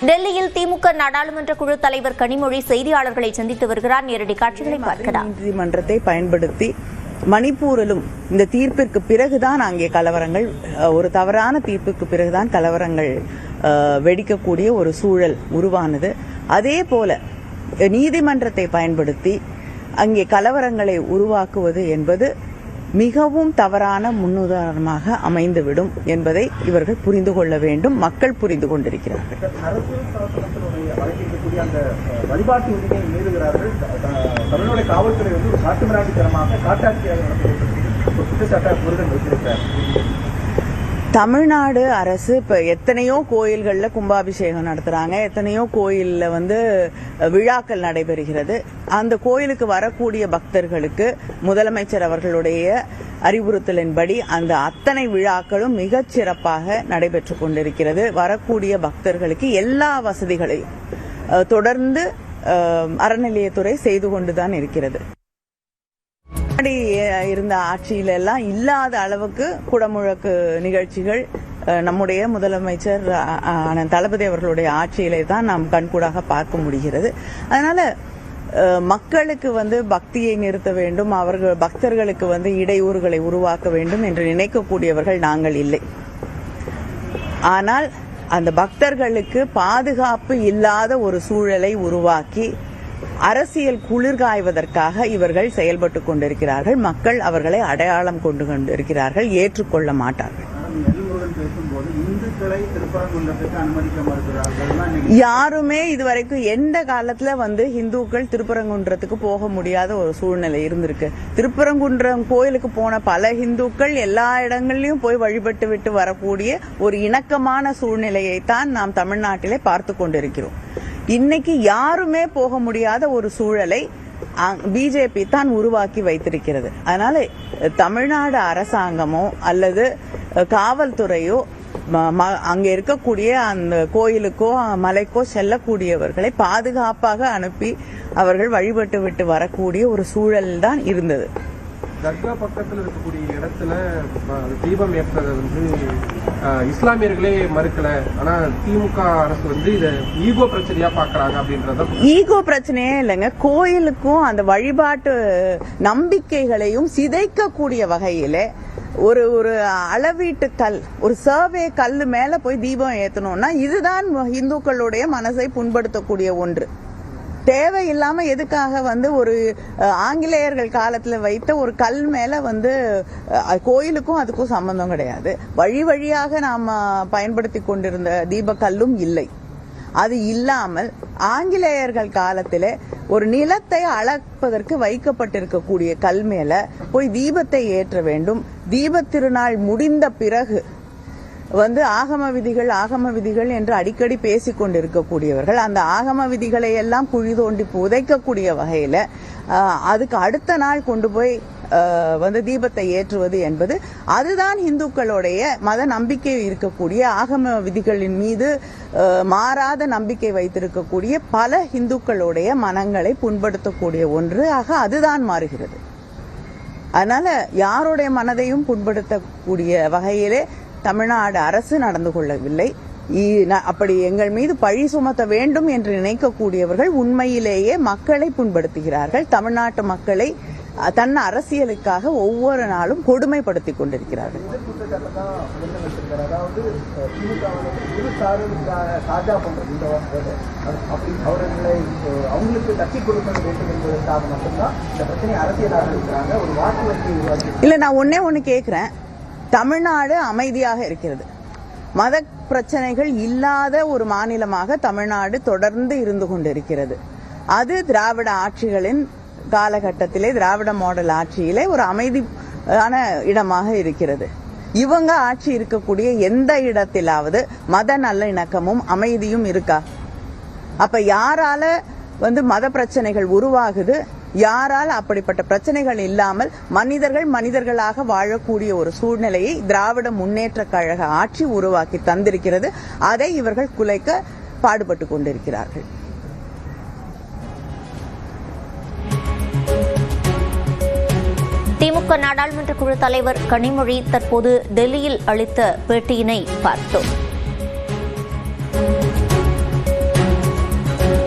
டெல்லியில் திமுக நாடாளுமன்ற குழு தலைவர் கனிமொழி செய்தியாளர்களை சந்தித்து வருகிறார். நேரடி காட்சிகளை பார்க்கலாம். நீதிமன்றத்தை பயன்படுத்தி மணிப்பூரிலும் இந்த தீர்ப்பிற்கு பிறகுதான் அங்கே கலவரங்கள், ஒரு தவறான தீர்ப்புக்கு பிறகுதான் கலவரங்கள் வெடிக்கக்கூடிய ஒரு சூழல் உருவானது. அதே போல நீதிமன்றத்தை பயன்படுத்தி அங்கே கலவரங்களை உருவாக்குவது என்பது மிகவும் தவறான முன்னுதாரணமாக அமைந்துவிடும் என்பதை இவர்கள் புரிந்து கொள்ள வேண்டும். மக்கள் புரிந்து கொண்டிருக்கிறார்கள். வழிபாட்டு உரிமையை மீறுகிறார்கள். தமிழ்நாடு காவல்துறை காட்டுமிராண்டித்தனமாக காட்டாட்சியாக குற்றச்சாட்டை முருகன் வைத்திருக்கிறார். தமிழ்நாடு அரசு இப்ப எத்தனையோ கோயில்கள்ல கும்பாபிஷேகம் நடத்துறாங்க, எத்தனையோ கோயில்ல விழாக்கள் நடைபெறுகிறது. அந்த கோயிலுக்கு வரக்கூடிய பக்தர்களுக்கு முதலமைச்சர் அவர்களுடைய அறிவுறுத்தலின்படி அந்த அத்தனை விழாக்களும் மிகச் சிறப்பாக நடைபெற்று கொண்டிருக்கிறது. வரக்கூடிய பக்தர்களுக்கு எல்லா வசதிகளையும் தொடர்ந்து அறநிலையத்துறை செய்து கொண்டுதான் இருக்கிறது. இருந்த ஆட்சியில எல்லாம் இல்லாத அளவுக்கு குடமுழக்கு நிகழ்ச்சிகள் நம்முடைய முதலமைச்சர் தளபதி அவர்களுடைய ஆட்சியிலே தான் நாம் கண்கூடாக பார்க்க முடிகிறது. அதனால மக்களுக்கு பக்தியை நிறுத்த வேண்டும், அவர்கள் பக்தர்களுக்கு இடையூறுகளை உருவாக்க வேண்டும் என்று நினைக்கக்கூடியவர்கள் நாங்கள் இல்லை. ஆனால் அந்த பக்தர்களுக்கு பாதுகாப்பு இல்லாத ஒரு சூழலை உருவாக்கி அரசியல் குளிர்காய்வதற்காக இவர்கள் செயல்பட்டுக் கொண்டிருக்கிறார்கள். மக்கள் அவர்களை அடையாளம் கொண்டு கொண்டிருக்கிறார்கள், ஏற்றுக்கொள்ள மாட்டார்கள். யாருமே இதுவரைக்கும் எந்த காலத்துல இந்துக்கள் திருப்பரங்குன்றத்துக்கு போக முடியாத ஒரு சூழ்நிலை இருந்திருக்கு. திருப்பரங்குன்றம் கோயிலுக்கு போன பல இந்துக்கள் எல்லா இடங்கள்லயும் போய் வழிபட்டு விட்டு வரக்கூடிய ஒரு இணக்கமான சூழ்நிலையை தான் நாம் தமிழ்நாட்டிலே பார்த்து கொண்டிருக்கிறோம். இன்னைக்கு யாருமே போக முடியாத ஒரு சூழலை பிஜேபி தான் உருவாக்கி வைத்திருக்கிறது. அதனால தமிழ்நாடு அரசாங்கமோ அல்லது காவல்துறையோ அங்க இருக்கக்கூடிய அந்த கோயிலுக்கோ மலைக்கோ செல்லக்கூடியவர்களை பாதுகாப்பாக அனுப்பி அவர்கள் வழிபட்டு விட்டு வரக்கூடிய ஒரு சூழல் தான் இருந்தது. தர்கா பக்கத்தில் இருக்கக்கூடிய இடத்துல தீபம் ஏற்றதை இஸ்லாமியர்களே மறுக்கல. ஆனா திமுக அரசு இதை ஈகோ பிரச்சனையா பாக்குறாங்க அப்படின்றத. ஈகோ பிரச்சனையே இல்லைங்க. கோயிலுக்கும் அந்த வழிபாட்டு நம்பிக்கைகளையும் சிதைக்கக்கூடிய வகையில ஒரு அளவீட்டு கல், ஒரு சர்வே கல்லு மேல போய் தீபம் ஏத்தணும்னா இதுதான் இந்துக்களுடைய மனசை புண்படுத்தக்கூடிய ஒன்று. தேவையில்லாம எதுக்காக ஒரு ஆங்கிலேயர்கள் காலத்துல வைத்த ஒரு கல் மேல கோயிலுக்கும் அதுக்கும் சம்பந்தம் கிடையாது. வழி வழியாக நாம பயன்படுத்தி கொண்டிருந்த தீப கல்லும் இல்லை. அது இல்லாமல் ஆங்கிலேயர்கள் காலத்துல ஒரு நிலத்தை அளப்பதற்கு வைக்கப்பட்டிருக்கக்கூடிய கல் மேல போய் தீபத்தை ஏற்ற வேண்டும். தீப திருநாள் முடிந்த பிறகு ஆகம விதிகள் என்று அடிக்கடி பேசிக் கொண்டிருக்கக்கூடியவர்கள் அந்த ஆகம விதிகளை எல்லாம் குழி தோண்டி புதைக்கக்கூடிய வகையில அதுக்கு அடுத்த நாள் கொண்டு போய் தீபத்தை ஏற்றுவது என்பது அதுதான் இந்துக்களுடைய மத நம்பிக்கை இருக்கக்கூடிய ஆகம விதிகளின் மீது மாறாத நம்பிக்கை வைத்திருக்கக்கூடிய பல இந்துக்களுடைய மனங்களை புண்படுத்தக்கூடிய ஒன்று அதுதான் மாறுகிறது. அதனால யாருடைய மனதையும் புண்படுத்தக்கூடிய வகையிலே தமிழ்நாடு அரசு நடந்து கொள்ளவில்லை. அப்படி எங்கள் மீது பழி சுமத்த வேண்டும் என்று நினைக்கக்கூடியவர்கள் உண்மையிலேயே மக்களை புண்படுத்துகிறார்கள். தமிழ்நாட்டு மக்களை தன் அரசியலுக்காக ஒவ்வொரு நாளும் கொடுமைப்படுத்திக் கொண்டிருக்கிறார்கள். இல்ல, நான் ஒண்ணு கேக்குறேன். தமிழ்நாடு அமைதியாக இருக்கிறது. மத பிரச்சனைகள் இல்லாத ஒரு மாநிலமாக தமிழ்நாடு தொடர்ந்து இருந்து கொண்டிருக்கிறது. அது திராவிட ஆட்சிகளின் காலகட்டத்திலே, திராவிட மாடல் ஆட்சியிலே ஒரு அமைதியான இடமாக இருக்கிறது. இவங்க ஆட்சி இருக்கக்கூடிய எந்த இடத்திலாவது மத நல்லிணக்கமும் அமைதியும் இருக்கா? அப்ப யாரால மத பிரச்சனைகள் உருவாகுது? யாரால் அப்படிப்பட்ட பிரச்சனைகள் இல்லாமல் மனிதர்களாக வாழக்கூடிய ஒரு சூழ்நிலையை திராவிட முன்னேற்ற கழக ஆட்சி உருவாக்கி தந்திருக்கிறது. அதை இவர்கள் குலைக்க பாடுபட்டு கொண்டிருக்கிறார்கள். திமுக நாடாளுமன்ற குழு தலைவர் கனிமொழி தற்போது டெல்லியில் அளித்த பேட்டியினை பார்த்தோம்.